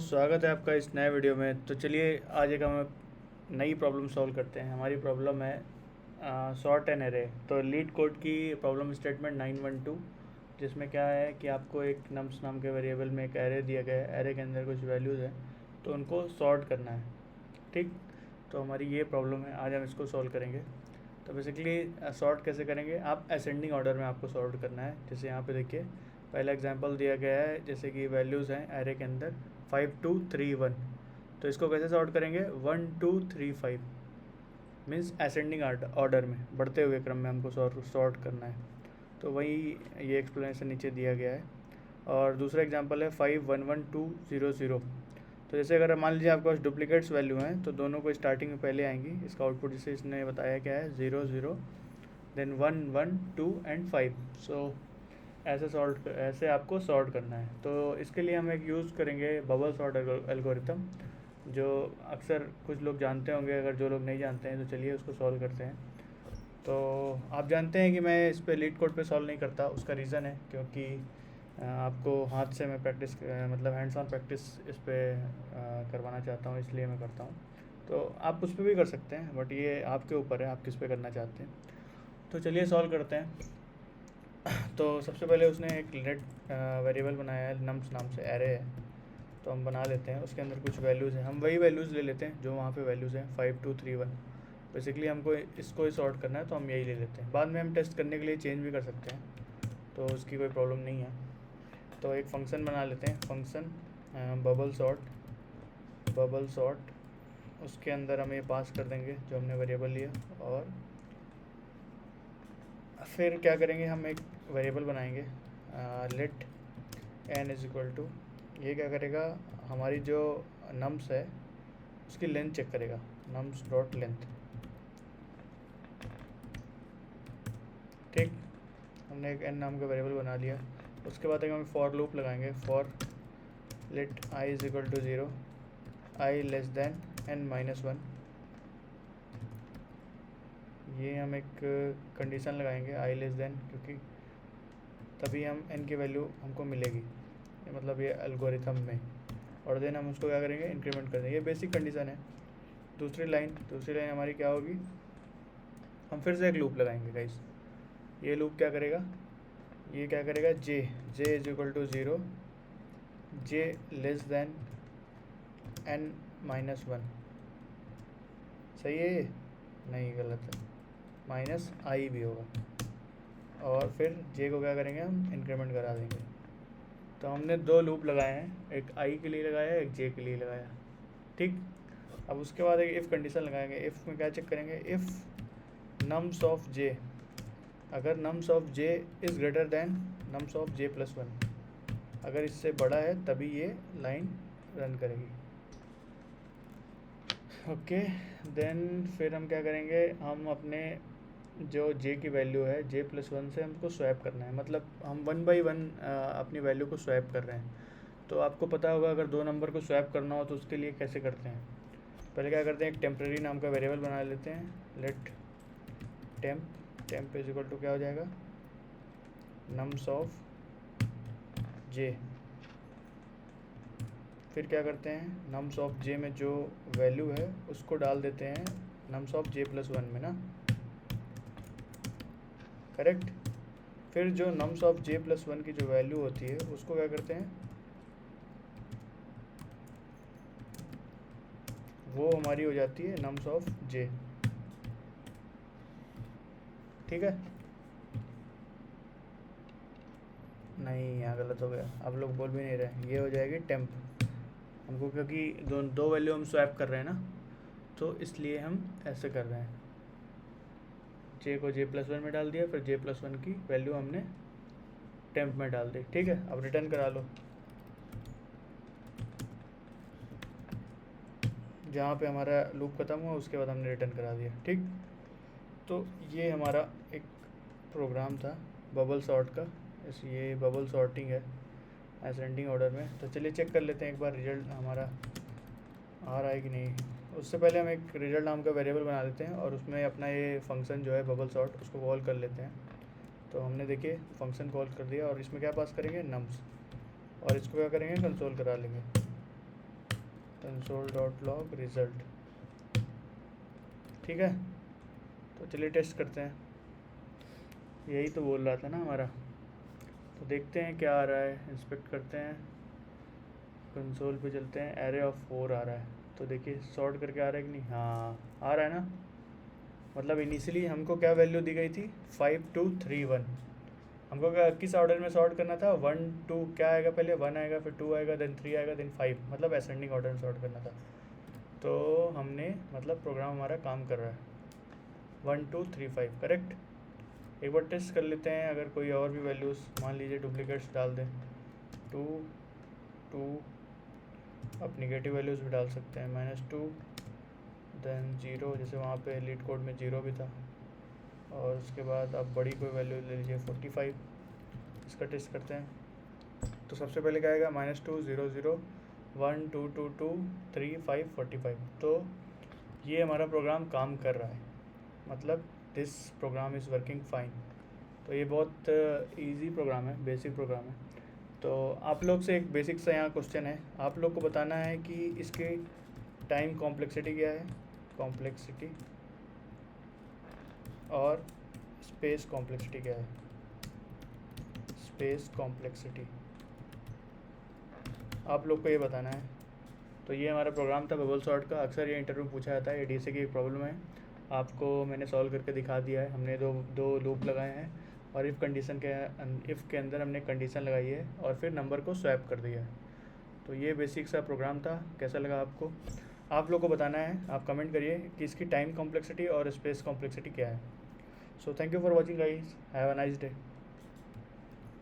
स्वागत है आपका इस नए वीडियो में। तो चलिए आज एक हम नई प्रॉब्लम सॉल्व करते हैं। हमारी प्रॉब्लम है सॉर्ट एन एरे। तो लीड कोड की प्रॉब्लम स्टेटमेंट 912, जिसमें क्या है कि आपको एक नम्स नाम के वेरिएबल में एक एरे दिया गया है। एरे के अंदर कुछ वैल्यूज़ है तो उनको सॉर्ट करना है। ठीक, तो हमारी ये प्रॉब्लम है, आज हम इसको सॉल्व करेंगे। तो बेसिकली सॉर्ट कैसे करेंगे, आप असेंडिंग ऑर्डर में आपको सॉर्ट करना है। जैसे यहाँ पे देखिए पहला एग्जांपल दिया गया है, जैसे कि वैल्यूज़ हैं एरे के अंदर 5 2 3 1। तो इसको कैसे सॉर्ट करेंगे, 1 2 3 5 मीन्स असेंडिंग ऑर्डर में, बढ़ते हुए क्रम में हमको सॉर्ट करना है। तो वही ये एक्सप्लेनेशन नीचे दिया गया है। और दूसरा एग्जांपल है 5 1 1 2 0 0। तो जैसे अगर मान लीजिए आपके पास डुप्लीकेट्स वैल्यू हैं तो दोनों को स्टार्टिंग में पहले आएंगी। इसका आउटपुट जैसे इसने बताया क्या है, 0 0 देन 1 1 2 एंड 5। सो ऐसे आपको सॉर्ट करना है। तो इसके लिए हम एक यूज़ करेंगे बबल सॉर्ट एल्गोरिथम, जो अक्सर कुछ लोग जानते होंगे। अगर जो लोग नहीं जानते हैं तो चलिए उसको सॉल्व करते हैं। तो आप जानते हैं कि मैं इस पे लीड कोड पे सॉल्व नहीं करता। उसका रीज़न है क्योंकि आपको हाथ से मैं प्रैक्टिस मतलब हैंड्स ऑन प्रैक्टिस इस पे करवाना चाहता हूँ, इसलिए मैं करता हूँ। तो आप उस पर भी कर सकते हैं, बट ये आपके ऊपर है आप किस पे करना चाहते हैं। तो चलिए सॉल्व करते हैं। तो सबसे पहले उसने एक लेट वेरिएबल बनाया है, नम्स नाम से एरे है। तो हम बना लेते हैं, उसके अंदर कुछ वैल्यूज़ हैं, हम वही वैल्यूज़ ले लेते हैं जो वहाँ पे वैल्यूज़ हैं 5 2 3 1। बेसिकली हमको इसको ही सॉर्ट करना है तो हम यही ले लेते हैं। बाद में हम टेस्ट करने के लिए चेंज भी कर सकते हैं, तो उसकी कोई प्रॉब्लम नहीं है। तो एक फ़ंक्शन बना लेते हैं, फंक्शन बबल सॉर्ट। उसके अंदर हम ये पास कर देंगे जो हमने वेरिएबल लिया, और फिर क्या करेंगे, हम एक वेरिएबल बनाएंगे let n is equal to, ये क्या करेगा, हमारी जो नम्स है उसकी लेंथ चेक करेगा, नम्स डॉट लेंथ। ठीक, हमने एक n नाम का वेरिएबल बना लिया। उसके बाद हम फॉर लूप लगाएंगे, for let i is equal to 0, i less than n minus 1। ये हम एक कंडीशन लगाएंगे i लेस देन, क्योंकि तभी हम n की वैल्यू हमको मिलेगी, मतलब ये एल्गोरिथम में। और देन हम उसको क्या करेंगे, इंक्रीमेंट कर देंगे। ये बेसिक कंडीशन है। दूसरी लाइन हमारी क्या होगी, हम फिर से एक लूप लगाएंगे गाइस। ये लूप क्या करेगा, ये क्या करेगा, j is equal to 0, j less than n minus 1। सही है ये, नहीं गलत है, माइनस i भी होगा। और फिर j को क्या करेंगे, हम इंक्रीमेंट करा देंगे। तो हमने दो लूप लगाए हैं, एक i के लिए लगाया, एक j के लिए लगाया। ठीक, अब उसके बाद एक इफ़ कंडीशन लगाएंगे। इफ़ में क्या चेक करेंगे, इफ़ नम्स ऑफ j, अगर nums of j is greater than nums of j plus 1, अगर इससे बड़ा है तभी ये लाइन रन करेगी। ओके, देन फिर हम क्या करेंगे, हम अपने जो j की वैल्यू है j प्लस 1 से हमको स्वैप करना है, मतलब हम 1 बाई 1 अपनी वैल्यू को स्वैप कर रहे हैं। तो आपको पता होगा अगर दो नंबर को स्वैप करना हो तो उसके लिए कैसे करते हैं। पहले क्या करते हैं, एक टेम्प्रेरी नाम का वेरिएबल बना लेते हैं, let temp is equal to क्या हो जाएगा, नम्स ऑफ j। फिर क्या करते हैं, नम्स ऑफ j में जो वैल्यू है उसको डाल देते हैं नम्स ऑफ j प्लस 1 में ना, करेक्ट। फिर जो नम्स ऑफ j प्लस 1 की जो वैल्यू होती है उसको क्या करते हैं, वो हमारी हो जाती है नम्स ऑफ j। ठीक है, नहीं यहाँ गलत हो गया, आप लोग बोल भी नहीं रहे। ये हो जाएगी टेम्प हमको, क्योंकि दो वैल्यू हम स्वैप कर रहे हैं ना, तो इसलिए हम ऐसे कर रहे हैं। j को j प्लस 1 में डाल दिया, फिर j प्लस 1 की वैल्यू हमने टेम्प में डाल दी। ठीक है, अब रिटर्न करा लो, जहाँ पे हमारा लूप ख़त्म हुआ उसके बाद हमने रिटर्न करा दिया। ठीक, तो ये हमारा एक प्रोग्राम था बबल सॉर्ट का। ये बबल सॉर्टिंग है असेंडिंग ऑर्डर में। तो चलिए चेक कर लेते हैं एक बार रिजल्ट हमारा आ रहा है कि नहीं। उससे पहले हम एक रिजल्ट नाम का वेरिएबल बना लेते हैं और उसमें अपना ये फंक्शन जो है बबल सॉर्ट उसको कॉल कर लेते हैं। तो हमने देखिए फंक्शन कॉल कर दिया और इसमें क्या पास करेंगे, नम्स, और इसको क्या करेंगे, कंसोल करा लेंगे। console.log result. ठीक है, तो चलिए टेस्ट करते हैं। यही तो बोल रहा था ना हमारा, तो देखते हैं क्या आ रहा है। इंस्पेक्ट करते हैं, कंसोल पे चलते हैं, एरे ऑफ 4 आ रहा है। तो देखिए सॉर्ट करके आ रहा है कि नहीं, हाँ आ रहा है ना। मतलब इनिशियली हमको क्या वैल्यू दी गई थी, 5 2 3 1। हमको क्या किस ऑर्डर में सॉर्ट करना था, 1 2 क्या आएगा पहले, 1 आएगा, फिर 2 आएगा, देन 3 आएगा, देन 5, मतलब असेंडिंग ऑर्डर में सॉर्ट करना था। तो हमने मतलब प्रोग्राम हमारा काम कर रहा है, 1 2 3 5 करेक्ट। एक बार टेस्ट कर लेते हैं, अगर कोई और भी वैल्यूज़ मान लीजिए डुप्लीकेट्स डाल दें, 2 2, आप निगेटिव वैल्यूज़ भी डाल सकते हैं, -2, देन 0, जैसे वहाँ पे लीड कोड में 0 भी था। और उसके बाद आप बड़ी कोई वैल्यू ले लीजिए 45। इसका टेस्ट करते हैं। तो सबसे पहले क्या आएगा, -2 0 0 1 2 2 2 3 5 45। तो ये हमारा प्रोग्राम काम कर रहा है, मतलब this program is working fine. तो ये बहुत इजी प्रोग्राम है, बेसिक प्रोग्राम है। तो आप लोग से एक बेसिक सा यहाँ क्वेश्चन है, आप लोग को बताना है कि इसकी टाइम कॉम्प्लेक्सिटी क्या है, कॉम्प्लेक्सिटी, और स्पेस कॉम्प्लेक्सिटी क्या है, स्पेस कॉम्प्लेक्सिटी, आप लोग को ये बताना है। तो ये हमारा प्रोग्राम था बबल सॉर्ट का। अक्सर ये इंटरव्यू पूछा जाता है, ये डीसी की एक प्रॉब्लम है, आपको मैंने सॉल्व करके दिखा दिया है। हमने दो लूप लगाए हैं, और इफ़ के अंदर हमने कंडीशन लगाई है, और फिर नंबर को स्वैप कर दिया है। तो ये बेसिक सा प्रोग्राम था, कैसा लगा आपको, आप लोग को बताना है। आप कमेंट करिए कि इसकी टाइम कॉम्प्लेक्सिटी और स्पेस कॉम्प्लेक्सिटी क्या है। So thank you for watching guys, have a nice day.